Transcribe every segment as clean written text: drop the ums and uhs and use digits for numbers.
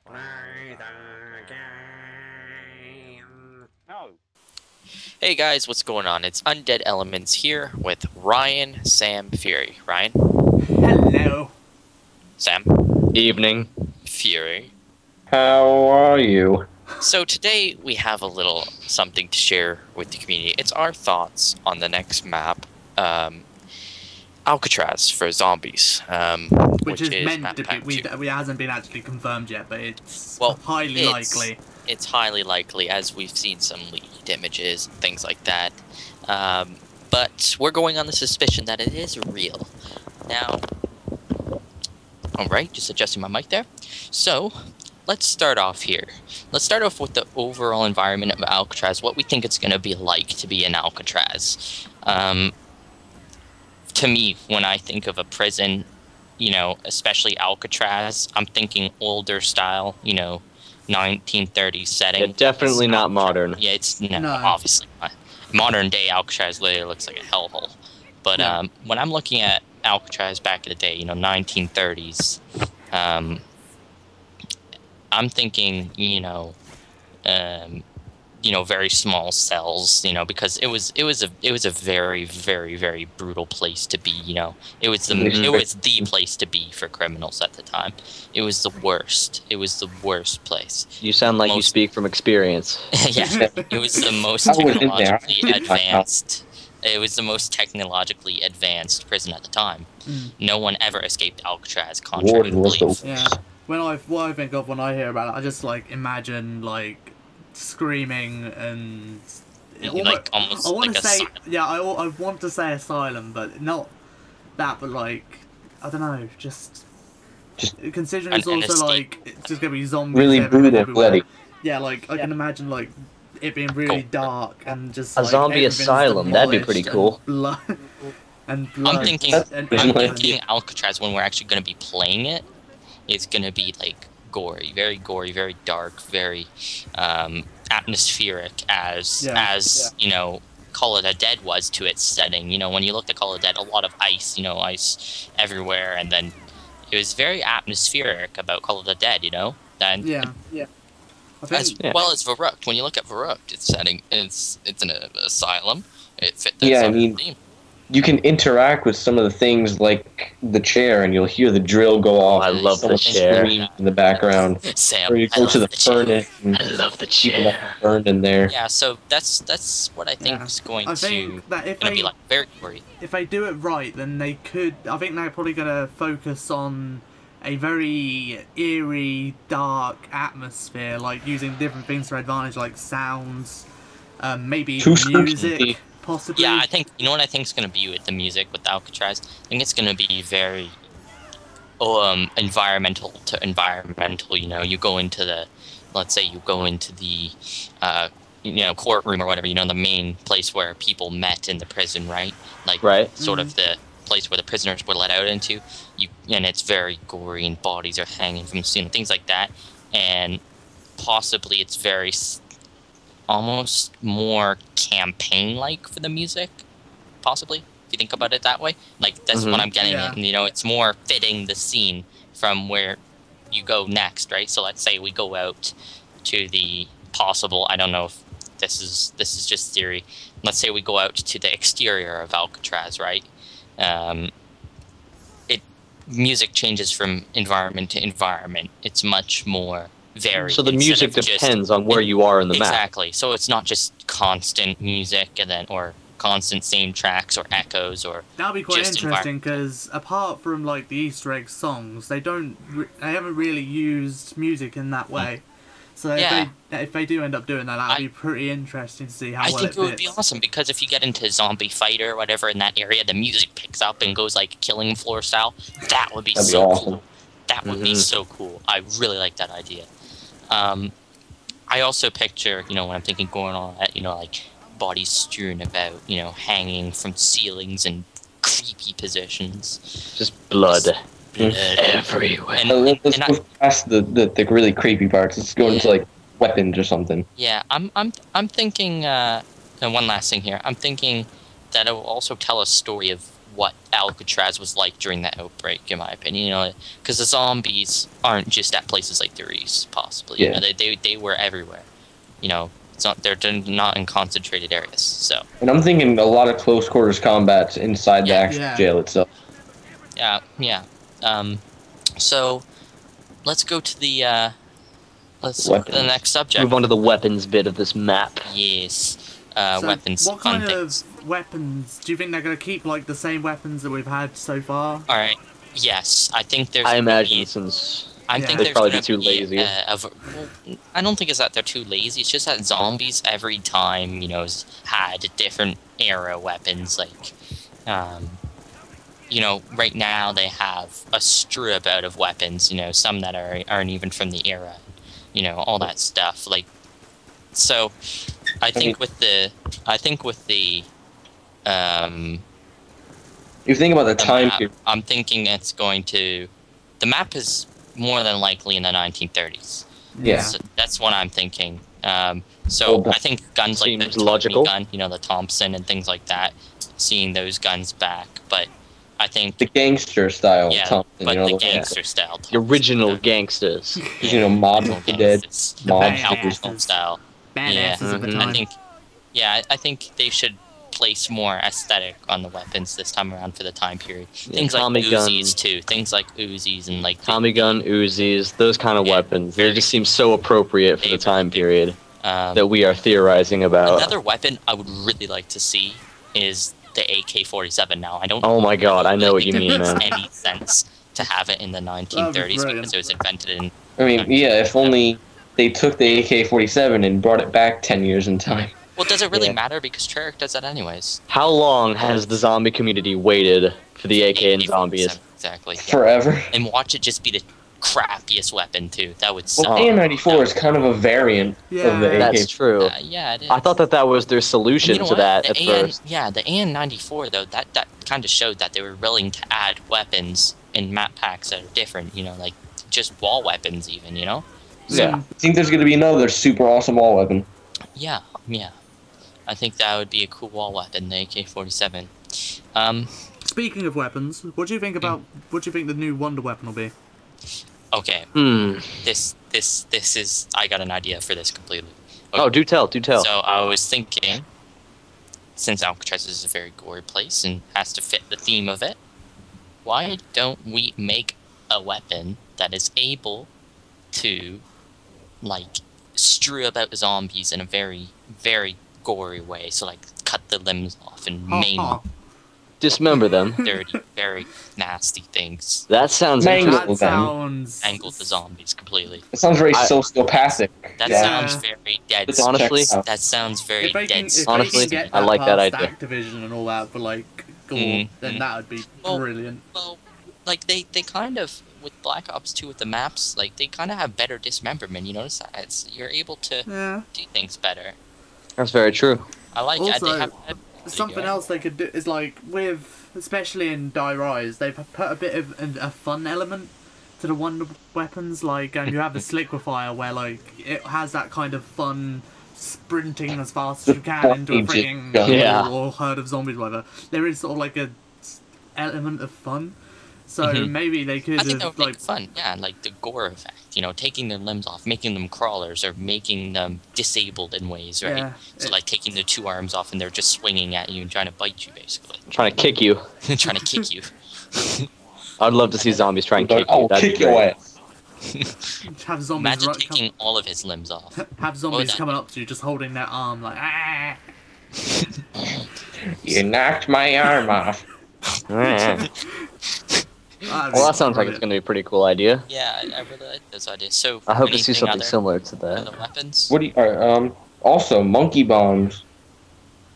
Play the game. No. Hey guys, what's going on? It's Undead Elements here with Ryan, Sam, Fury. Ryan? Hello. Sam? Evening. Fury. How are you? So today we have a little something to share with the community. It's our thoughts on the next map, Alcatraz for zombies. Which is meant map to pack be. 2. We hasn't been actually confirmed yet, but it's Well, highly likely. It's highly likely, as we've seen some leaked images and things like that. But we're going on the suspicion that it is real. Now, alright, just adjusting my mic there. So, let's start off here. Let's start off with the overall environment of Alcatraz, what we think it's going to be like to be in Alcatraz. To me, when I think of a prison, especially Alcatraz, I'm thinking older style, 1930s setting. Yeah, definitely not modern. Yeah, it's No. obviously not. Modern day Alcatraz literally looks like a hellhole. But Yeah. When I'm looking at Alcatraz back in the day, 1930s, I'm thinking, very small cells, because it was a very, very, very brutal place to be. It was the place to be for criminals at the time. It was the worst. It was the worst place. You sound like you speak from experience. Yeah, it was the most I was in there. technologically advanced. It was the most technologically advanced prison at the time. No one ever escaped Alcatraz, contrary to Warden was belief. Yeah. What I think of when I hear about it, I just imagine screaming and Like almost I want like to a say silent- I want to say asylum, but not that. But I don't know, just considering it's An also escape. it's just gonna be zombies Really brutal, everywhere. bloody. Yeah, I can imagine it being really dark and just A zombie everything's asylum, that'd be pretty demolished cool. And blood. I'm thinking Alcatraz, when we're actually going to be playing it, is going to be gory, very dark, very atmospheric as Call of the Dead was to its setting. When you looked at Call of the Dead, a lot of ice, ice everywhere, and then it was very atmospheric about Call of the Dead, And Yeah. I think, well as Verrucht. When you look at Verrucht, its setting, it's an asylum. It fit the Yeah, I zombie mean- theme. You can interact with some of the things like the chair, and you'll hear the drill go off. I love the someone chair. scream in the background. Sam, Or you I go love to the chair. furnace and I love the people chair. that burned in there. Yeah, so that's what I think Yeah. is going I to think that if gonna they be very gory. if they do it right, then they could. I think they're probably gonna focus on a very eerie, dark atmosphere, using different things to their advantage, like sounds, maybe Too spooky. music, possibly. Yeah, I think you know what I think is going to be with the music with Alcatraz. I think it's going to be very environmental to environmental. You go into the, let's say you go into the courtroom or whatever. The main place where people met in the prison, right? Right. Sort of the place where the prisoners were let out into. And it's very gory and bodies are hanging from the ceiling, things like that. And possibly it's very almost more campaign-like for the music, possibly, if you think about it that way. That's what I'm getting Yeah. at. It's more fitting the scene from where you go next, right? So let's say we go out to the possible, I don't know if this is just theory. Let's say we go out to the exterior of Alcatraz, right? Music changes from environment to environment. It's much more varied. So the music depends on where you are in the map. Exactly. So it's not just constant music or constant same tracks or echoes or That'll be quite just interesting because apart from the Easter egg songs, they haven't really used music in that way. So if they do end up doing that, that'll be pretty interesting to see how I well think it it would be fits. awesome because if you get into zombie fighter or whatever in that area, the music picks up and goes killing floor style. That would be That'd be so awesome. cool. That would be so cool. I really like that idea. I also picture, when I'm thinking going on at, bodies strewn about, hanging from ceilings in creepy positions. Just blood. Blood Everywhere. Let's go past the really creepy parts. Let's go into weapons or something. Yeah, I'm thinking, and one last thing here. I'm thinking that it will also tell a story of what Alcatraz was like during that outbreak, in my opinion. You know, because the zombies aren't just at places like the Reefs, possibly. Yeah. You know, they were everywhere. You know, they're not in concentrated areas. So. And I'm thinking a lot of close quarters combat inside the actual jail itself. Yeah. So, let's go to the the next subject. Move on to the weapons bit of this map. Yes. So Weapons. What kind of weapons do you think they're going to keep? Like the same weapons that we've had so far? All right. Yes, I think there's. I imagine since they'd probably be too lazy. I don't think it's that they're too lazy. It's just that zombies every time, you know, had different era weapons. Like, you know, right now they have a strip out of weapons. You know, some that aren't even from the era. You know, all that stuff. Like, so. I think with the you think about the time period. I'm thinking it's going to. The map is more than likely in the 1930s. Yeah. So that's what I'm thinking. So I think guns like the Tommy gun, you know, the Thompson and things like that, seeing those guns back. But I think the gangster style. Yeah, Thompson, but you know, the gangster style. The original gangsters. You know, Mob of the Dead, Mob style. Badasses of the time. I think they should place more aesthetic on the weapons this time around for the time period. Things like Uzis too. Things like Uzis and like Tommy gun, Uzis, those kind of weapons. They just seem so appropriate for the time period that we are theorizing about. Another weapon I would really like to see is the AK-47. Now I don't. Oh my god, I know what you mean, man. Makes any sense to have it in the 1930s because it was invented in. I mean, yeah, if only they took the AK-47 and brought it back 10 years in time. Well, does it really matter? Because Treyarch does that anyways. How long has the zombie community waited for the AK and zombies? Exactly. Yeah. Forever. And watch it just be the crappiest weapon, too. That would suck. Well, AN-94 is kind of a variant of the AK. That's true. Yeah, it is. I thought that was their solution to that at first. Yeah, the AN-94, though, that kind of showed that they were willing to add weapons in map packs that are different, you know, like just wall weapons even, you know? Yeah. I think there's going to be another super awesome wall weapon. Yeah. I think that would be a cool wall weapon, the AK-47. Speaking of weapons, what do you think the new Wonder Weapon will be? Okay. This is. I got an idea for this completely. Okay. Oh, do tell. So I was thinking, since Alcatraz is a very gory place and has to fit the theme of it, why don't we make a weapon that is able to, like, strew about zombies in a very, very gory way? So, like, cut the limbs off and maim them. Dismember them. Dirty, very nasty things. That sounds interesting. Mangle the zombies completely. It sounds very sociopathic. That sounds very dead. Honestly, that sounds very dead. Honestly, I like that idea. Activision and all that for like gore, then that would be brilliant. Well, like they kind of with Black Ops 2 with the maps, like they kind of have better dismemberment. You notice that you're able to do things better. That's very true. I like something else they could do is like with, especially in Die Rise, they've put a bit of a fun element to the Wonder Weapons. Like you have the Sliquifier where like it has that kind of fun sprinting as fast as you can into a freaking or herd of zombies, whatever. There is sort of like a element of fun. So maybe they could. I think that would make fun. Yeah, like the gore effect. You know, taking their limbs off, making them crawlers, or making them disabled in ways, right? Yeah, so like taking their 2 arms off and they're just swinging at you and trying to bite you, basically. Trying to kick you. Trying to kick you. I'd love to see zombies try and kick you. Oh, kick your ass. Have zombies Imagine taking all of his limbs off. Have zombies coming up to you, just holding their arm like, ah. You knocked my arm off. Well, that sounds like it's going to be a pretty cool idea. Yeah, I really like those ideas. So, I hope to see something similar to that. Other weapons? What do you? Also, monkey bombs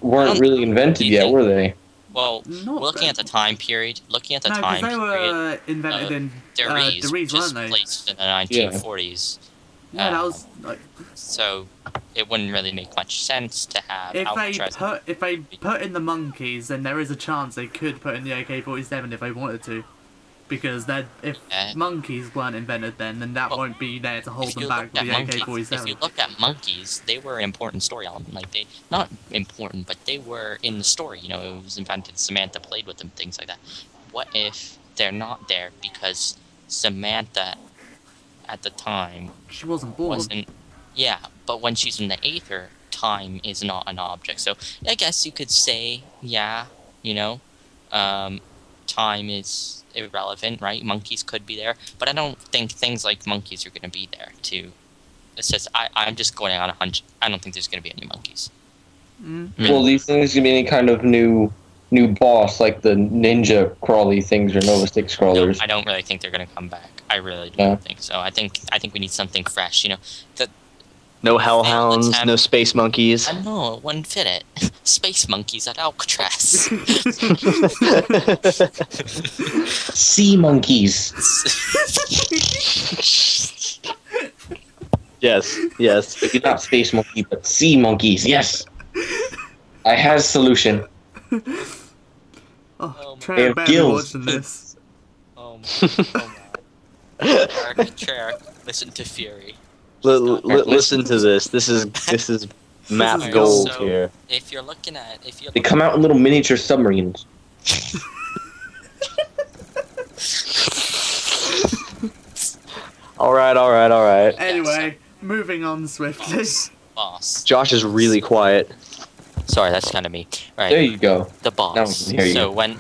weren't really invented yet, were they? Well, looking at the time period, they were invented in Deriz, which was weren't they? placed in the 1940s. Yeah, that was like. So it wouldn't really make much sense to have. If they put in the monkeys, then there is a chance they could put in the AK-47 if they wanted to. Because if monkeys weren't invented then that won't be there to hold them back with the AK-47. If you look at monkeys, they were an important story element. Like, they, not important, but they were in the story. You know, it was invented, Samantha played with them, things like that. What if they're not there because Samantha, at the time... She wasn't born. Yeah, but when she's in the Aether, time is not an object. So, I guess you could say, yeah, you know, time is... irrelevant, right? Monkeys could be there, but I don't think things like monkeys are going to be there to assist. I'm just going on a hunch. I don't think there's going to be any monkeys. Well, these things could be any kind of new boss, like the ninja crawly things or Nova 6 crawlers. No, I don't really think they're going to come back. I really don't think so. I think we need something fresh. You know, no hellhounds, no space monkeys. I know, it wouldn't fit it. Space monkeys at Alcatraz. Sea monkeys. Yes. Maybe not space monkey, but sea monkeys. Yes. I have a solution. Trey, better be watching this. Oh my. Trey, listen to Fury. Listen to this. This is map gold here. If you're looking at, they come out in little miniature submarines. All right. Anyway, moving on swiftly. Boss. Josh is really quiet. Sorry, that's kind of me. Right. There you go. The boss. Now we can hear you. So when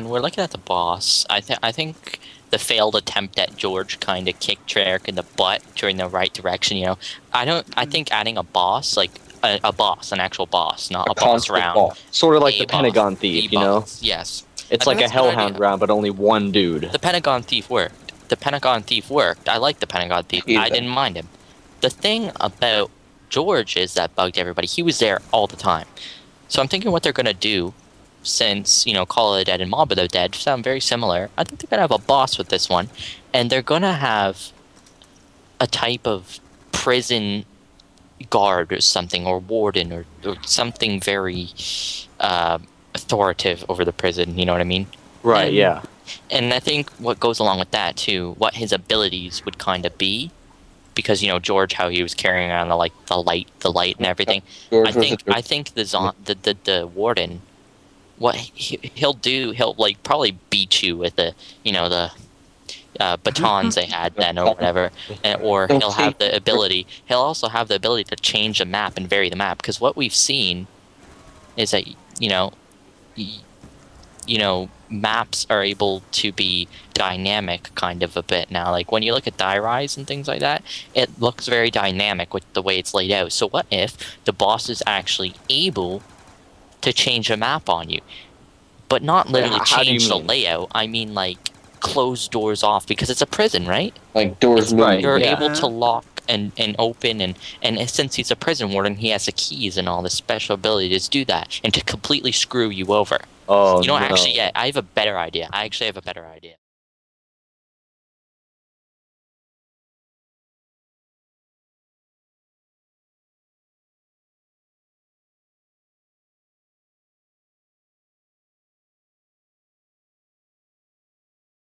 we're looking at the boss, I think the failed attempt at George kind of kicked Treyarch in the butt during the right direction. You know, I think adding a boss, like a boss, an actual boss, not a boss round, boss. Sort of like the Pentagon Thief, you know? Yes. It's like a Hellhound round, but only one dude. The Pentagon Thief worked. I like the Pentagon Thief. I didn't mind him. The thing about George is that bugged everybody. He was there all the time. So I'm thinking what they're gonna do, since, you know, Call of the Dead and Mob of the Dead sound very similar. I think they're gonna have a boss with this one, and they're gonna have a type of prison guard or something, or warden, or something very authoritative over the prison. You know what I mean? Right. Yeah. And I think what goes along with that too, what his abilities would kind of be. Because, you know, George, how he was carrying around the light and everything. I think the warden, what he'll do, he'll like probably beat you with the batons they had then or whatever, or he'll have the ability. He'll also have the ability to change the map and vary the map. Because what we've seen is that maps are able to be dynamic kind of a bit now. Like when you look at Die Rise and things like that, it looks very dynamic with the way it's laid out. So what if the boss is actually able to change a map on you? But not literally change the layout. I mean like close doors off, because it's a prison, right? Like doors moving. You're able to lock and open, and since he's a prison warden, he has the keys and all the special abilities to do that and to completely screw you over. Oh, actually, yeah, I have a better idea. I actually have a better idea.